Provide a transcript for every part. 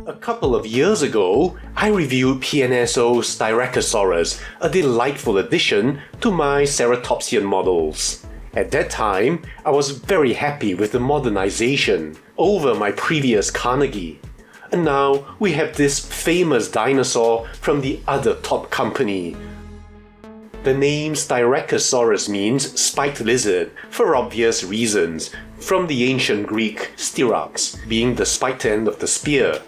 A couple of years ago, I reviewed PNSO Styracosaurus, a delightful addition to my ceratopsian models. At that time, I was very happy with the modernization over my previous Carnegie. And now we have this famous dinosaur from the other top company. The name Styracosaurus means spiked lizard for obvious reasons, from the ancient Greek styrax being the spiked end of the spear.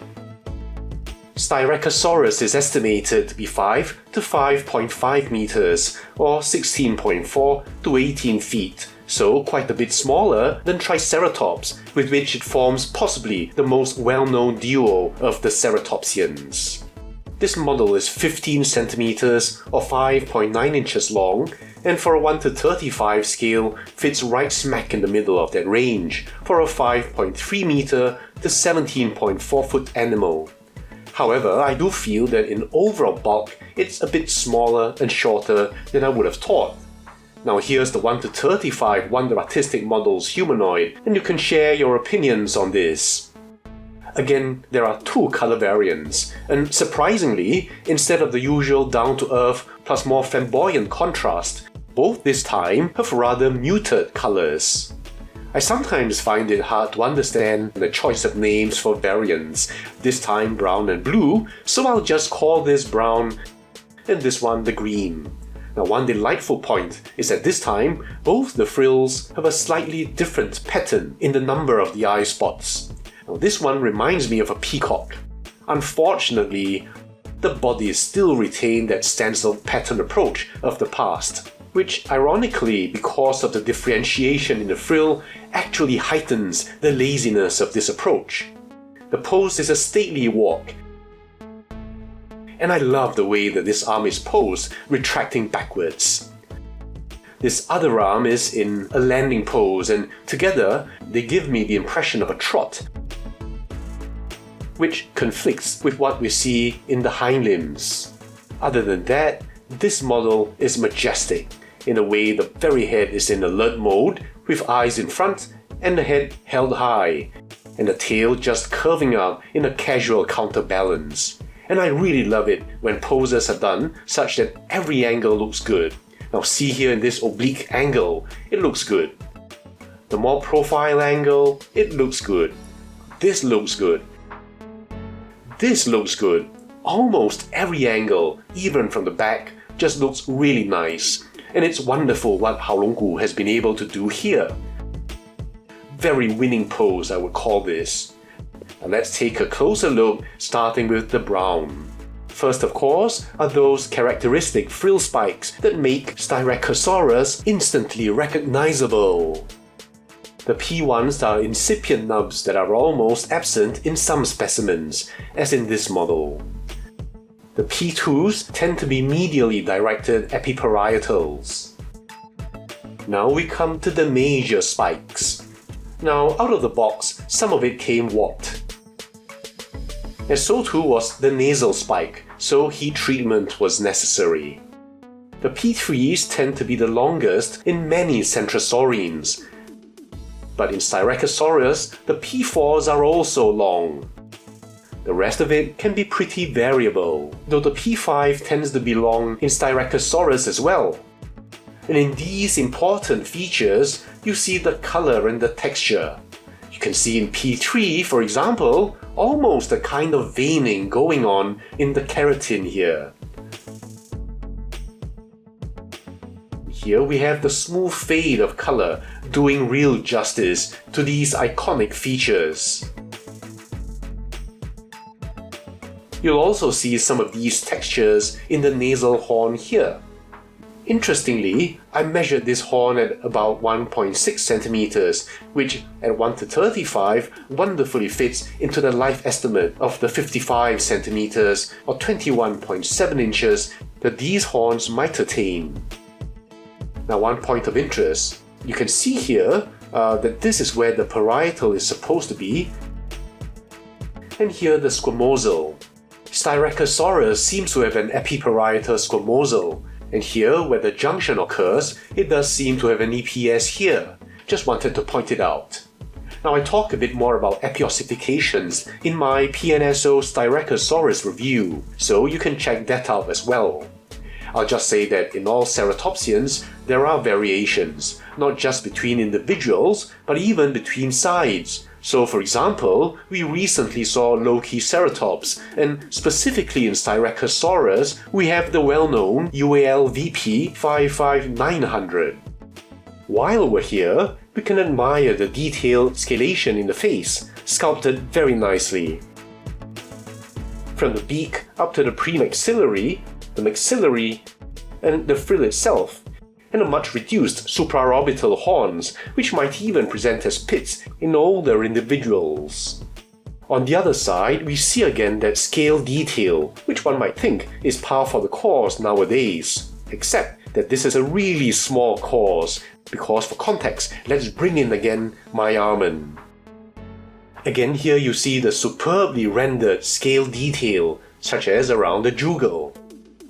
Styracosaurus is estimated to be 5 to 5.5 meters, or 16.4 to 18 feet, so quite a bit smaller than Triceratops, with which it forms possibly the most well-known duo of the ceratopsians. This model is 15 centimeters or 5.9 inches long, and for a 1 to 35 scale fits right smack in the middle of that range for a 5.3 meter to 17.4 foot animal. However, I do feel that in overall bulk, it's a bit smaller and shorter than I would have thought. Now here's the 1 to 35 Wonder Artistic Models humanoid, and you can share your opinions on this. Again, there are two color variants, and surprisingly, instead of the usual down-to-earth plus more flamboyant contrast, both this time have rather muted colors. I sometimes find it hard to understand the choice of names for variants, this time brown and blue, so I'll just call this brown and this one the green. Now one delightful point is that this time, both the frills have a slightly different pattern in the number of the eye spots. Now this one reminds me of a peacock. Unfortunately, the bodies still retain that stencil pattern approach of the past, which ironically, because of the differentiation in the frill, actually heightens the laziness of this approach. The pose is a stately walk, and I love the way that this arm is posed, retracting backwards. This other arm is in a landing pose, and together they give me the impression of a trot, which conflicts with what we see in the hind limbs. Other than that, this model is majestic. In a way, the very head is in alert mode, with eyes in front and the head held high, and the tail just curving up in a casual counterbalance. And I really love it when poses are done such that every angle looks good. Now see here in this oblique angle, it looks good. The more profile angle, it looks good. This looks good. This looks good. Almost every angle, even from the back, just looks really nice. And it's wonderful what Haolonggood has been able to do here. Very winning pose, I would call this. Now let's take a closer look, starting with the brown. First, of course, are those characteristic frill spikes that make Styracosaurus instantly recognizable. The P1s are incipient nubs that are almost absent in some specimens, as in this model. The P2s tend to be medially directed epiparietals. Now we come to the major spikes. Now, out of the box, some of it came warped. And so too was the nasal spike, so heat treatment was necessary. The P3s tend to be the longest in many centrosaurines, but in Styracosaurus, the P4s are also long. The rest of it can be pretty variable, though the P5 tends to be long in Styracosaurus as well. And in these important features, you see the color and the texture. You can see in P3, for example, almost a kind of veining going on in the keratin here. Here we have the smooth fade of color doing real justice to these iconic features. You'll also see some of these textures in the nasal horn here. Interestingly, I measured this horn at about 1.6 centimeters, which at 1 to 35 wonderfully fits into the life estimate of the 55 centimeters or 21.7 inches that these horns might attain. Now, one point of interest, you can see here that this is where the parietal is supposed to be, and here the squamosal. Styracosaurus seems to have an epiparietal squamosal, and here where the junction occurs, it does seem to have an EPS here. Just wanted to point it out. Now I talk a bit more about epiossifications in my PNSO Styracosaurus review, so you can check that out as well. I'll just say that in all ceratopsians, there are variations, not just between individuals, but even between sides. So for example, we recently saw low-key ceratops, and specifically in Styracosaurus, we have the well-known UAL VP 55900. While we're here, we can admire the detailed scalation in the face, sculpted very nicely. From the beak up to the premaxillary, the maxillary, and the frill itself, and a much reduced supraorbital horns, which might even present as pits in older individuals. On the other side, we see again that scale detail, which one might think is par for the course nowadays, except that this is a really small course, because for context, let's bring in again my almond. Again here you see the superbly rendered scale detail, such as around the jugal.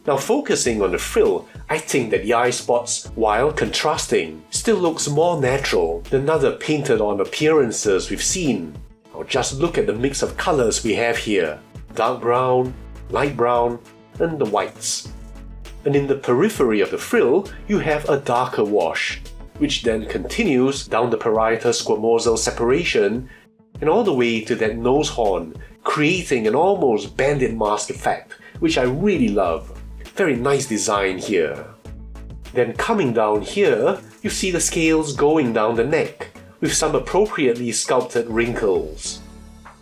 Now focusing on the frill, I think that the eye spots, while contrasting, still looks more natural than other painted on appearances we've seen. Now just look at the mix of colors we have here, dark brown, light brown, and the whites. And in the periphery of the frill, you have a darker wash, which then continues down the parietal squamosal separation and all the way to that nose horn, creating an almost bandit mask effect, which I really love. Very nice design here. Then coming down here, you see the scales going down the neck, with some appropriately sculpted wrinkles.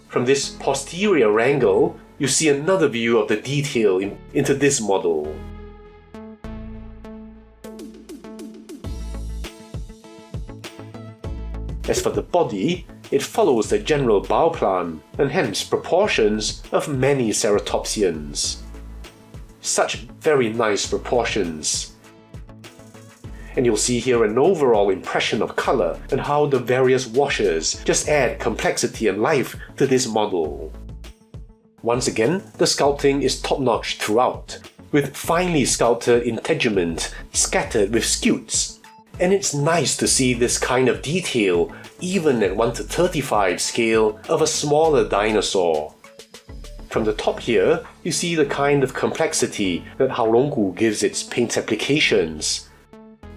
From this posterior angle, you see another view of the detail into this model. As for the body, it follows the general bow plan, and hence proportions of many ceratopsians. Such very nice proportions. And you'll see here an overall impression of color and how the various washes just add complexity and life to this model. Once again, the sculpting is top-notch throughout, with finely sculpted integument scattered with scutes. And it's nice to see this kind of detail even at 1:35 scale of a smaller dinosaur. From the top here, you see the kind of complexity that Haolonggood gives its paint applications.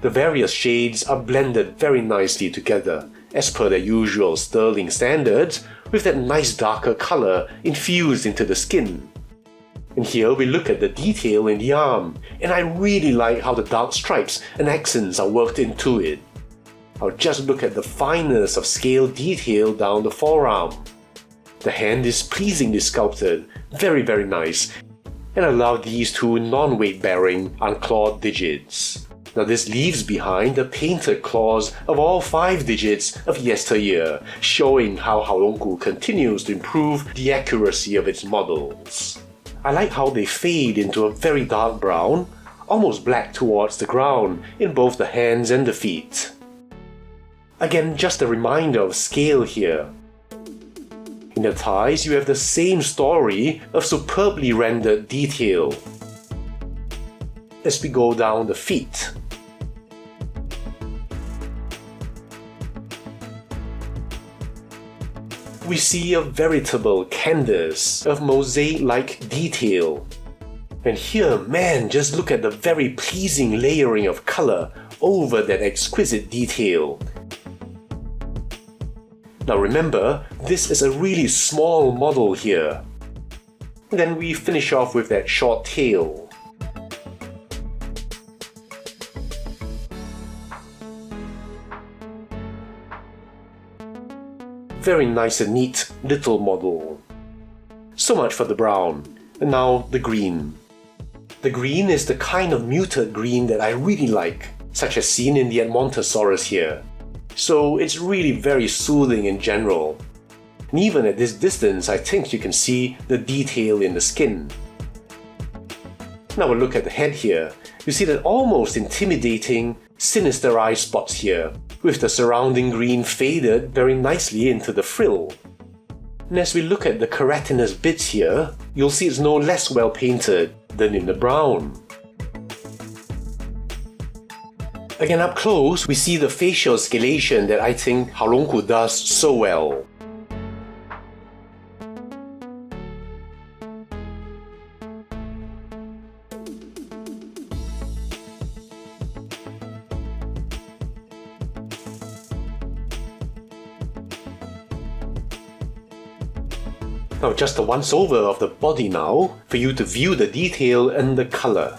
The various shades are blended very nicely together, as per their usual sterling standards, with that nice darker color infused into the skin. And here we look at the detail in the arm, and I really like how the dark stripes and accents are worked into it. I'll just look at the fineness of scale detail down the forearm. The hand is pleasingly sculpted, very nice, and allow these two non-weight-bearing unclawed digits. Now this leaves behind the painted claws of all 5 digits of yesteryear, showing how Haolonggood continues to improve the accuracy of its models. I like how they fade into a very dark brown, almost black towards the ground in both the hands and the feet. Again, just a reminder of scale here. In the thighs, you have the same story of superbly rendered detail. As we go down the feet, we see a veritable canvas of mosaic-like detail. And here, man, just look at the very pleasing layering of color over that exquisite detail. Now remember, this is a really small model here. Then we finish off with that short tail. Very nice and neat little model. So much for the brown, and now the green. The green is the kind of muted green that I really like, such as seen in the Einiosaurus here. So it's really very soothing in general. And even at this distance, I think you can see the detail in the skin. Now a look at the head here. You see that almost intimidating, sinister eye spots here, with the surrounding green faded very nicely into the frill. And as we look at the keratinous bits here, you'll see it's no less well painted than in the brown. Again, up close, we see the facial scalation that I think Haolonggood does so well. Now just a once over of the body now, for you to view the detail and the color.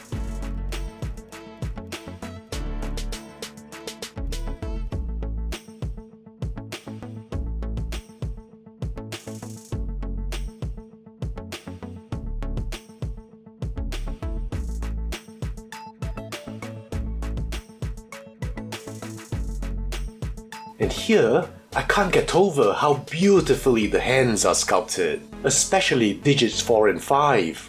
And here, I can't get over how beautifully the hands are sculpted, especially digits 4 and 5.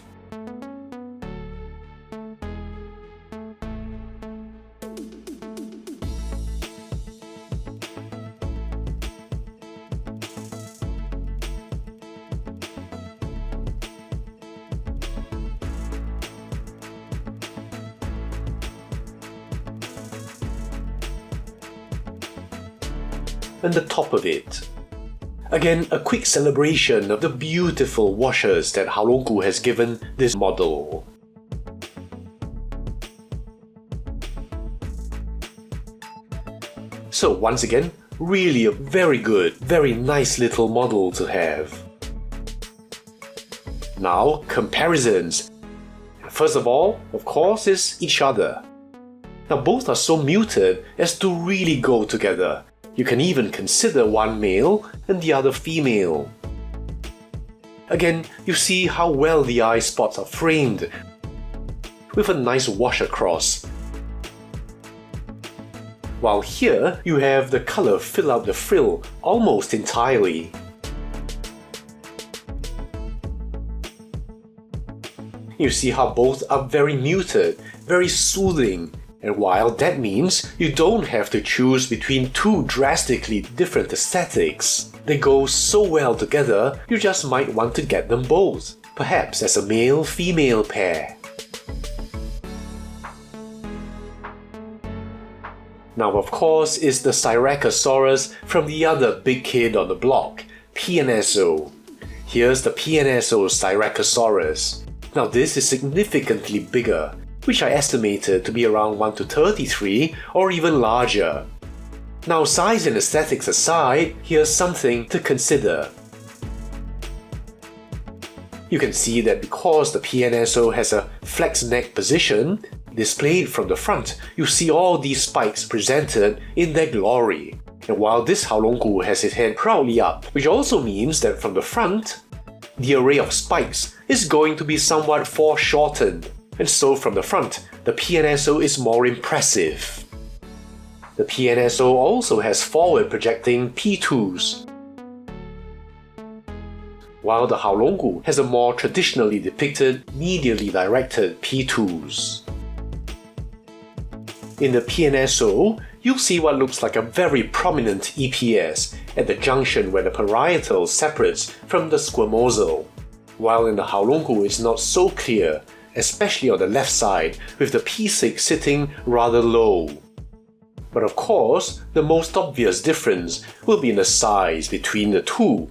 And the top of it. Again, a quick celebration of the beautiful washes that Haolonggood has given this model. So once again, really a very good, very nice little model to have. Now, comparisons. First of all, of course, is each other. Now both are so muted as to really go together. You can even consider one male and the other female. Again, you see how well the eye spots are framed, with a nice wash across. While here, you have the color fill out the frill almost entirely. You see how both are very muted, very soothing. And while that means you don't have to choose between two drastically different aesthetics, they go so well together, you just might want to get them both, perhaps as a male-female pair. Now of course is the Styracosaurus from the other big kid on the block, PNSO. Here's the PNSO Styracosaurus. Now this is significantly bigger, which I estimated to be around 1:33 or even larger. Now size and aesthetics aside, here's something to consider. You can see that because the PNSO has a flex neck position, displayed from the front, you see all these spikes presented in their glory. And while this Haolonggood has its head proudly up, which also means that from the front, the array of spikes is going to be somewhat foreshortened. And so from the front, the PNSO is more impressive. The PNSO also has forward projecting P2s, while the Haolonggood has a more traditionally depicted medially directed P2s. In the PNSO, you'll see what looks like a very prominent EPS at the junction where the parietal separates from the squamosal, while in the Haolonggood it's not so clear, especially on the left side, with the P6 sitting rather low. But of course, the most obvious difference will be in the size between the two.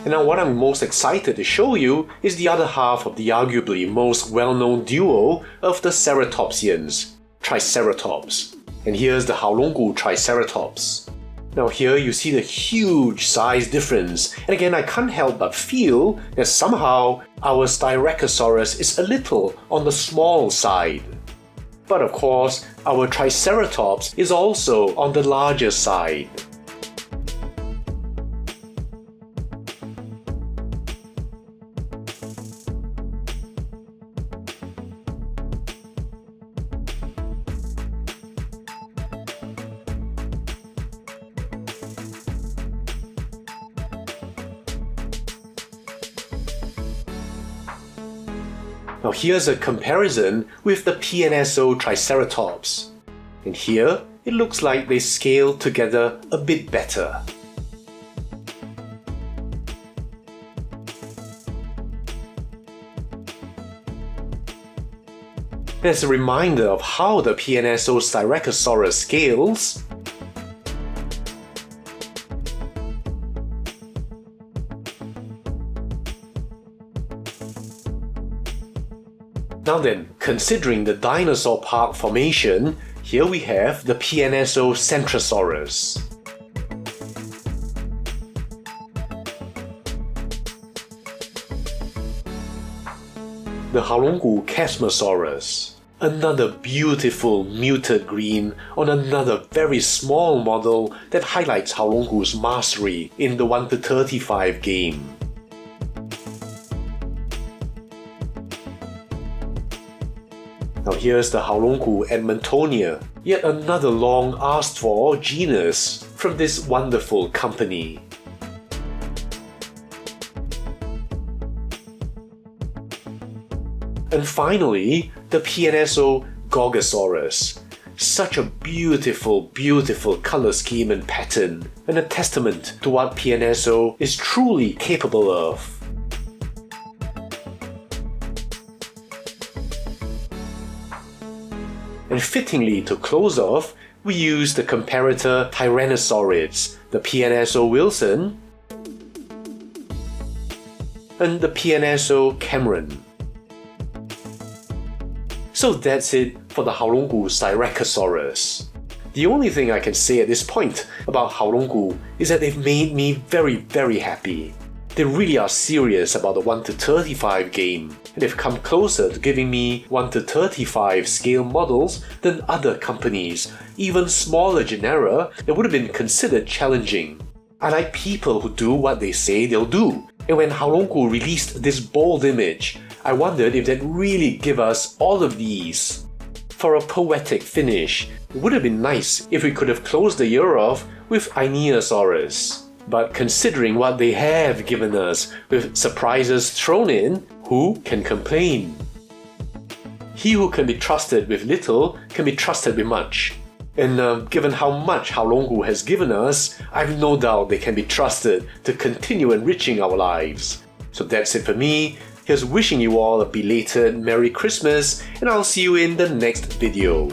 And now what I'm most excited to show you is the other half of the arguably most well-known duo of the ceratopsians, Triceratops. And here's the Haolonggood Triceratops. Now here you see the huge size difference, and again I can't help but feel that somehow our Styracosaurus is a little on the small side. But of course, our Triceratops is also on the larger side. Now here's a comparison with the PNSO Triceratops. And here, it looks like they scale together a bit better. There's a reminder of how the PNSO Styracosaurus scales. Now then, considering the dinosaur park formation, here we have the PNSO Centrosaurus. The Haolonggood Styracosaurus. Another beautiful muted green on another very small model that highlights Haolonggood's mastery in the 1-35 game. Now here's the Haolonggood Edmontonia, yet another long asked for genus from this wonderful company. And finally, the PNSO Gorgosaurus. Such a beautiful, beautiful color scheme and pattern, and a testament to what PNSO is truly capable of. And fittingly to close off, we use the comparator Tyrannosaurids, the PNSO Wilson, and the PNSO Cameron. So that's it for the Haolonggood Styracosaurus. The only thing I can say at this point about Haolonggood is that they've made me very, very happy. They really are serious about the 1-35 game, and they've come closer to giving me 1-35 scale models than other companies, even smaller genera that would have been considered challenging. I like people who do what they say they'll do, and when Haolonggood released this bold image, I wondered if they'd really give us all of these. For a poetic finish, it would have been nice if we could have closed the year off with Einiosaurus. But considering what they have given us, with surprises thrown in, who can complain? He who can be trusted with little can be trusted with much. And given how much Haolonggood has given us, I've no doubt they can be trusted to continue enriching our lives. So that's it for me. Here's wishing you all a belated Merry Christmas, and I'll see you in the next video.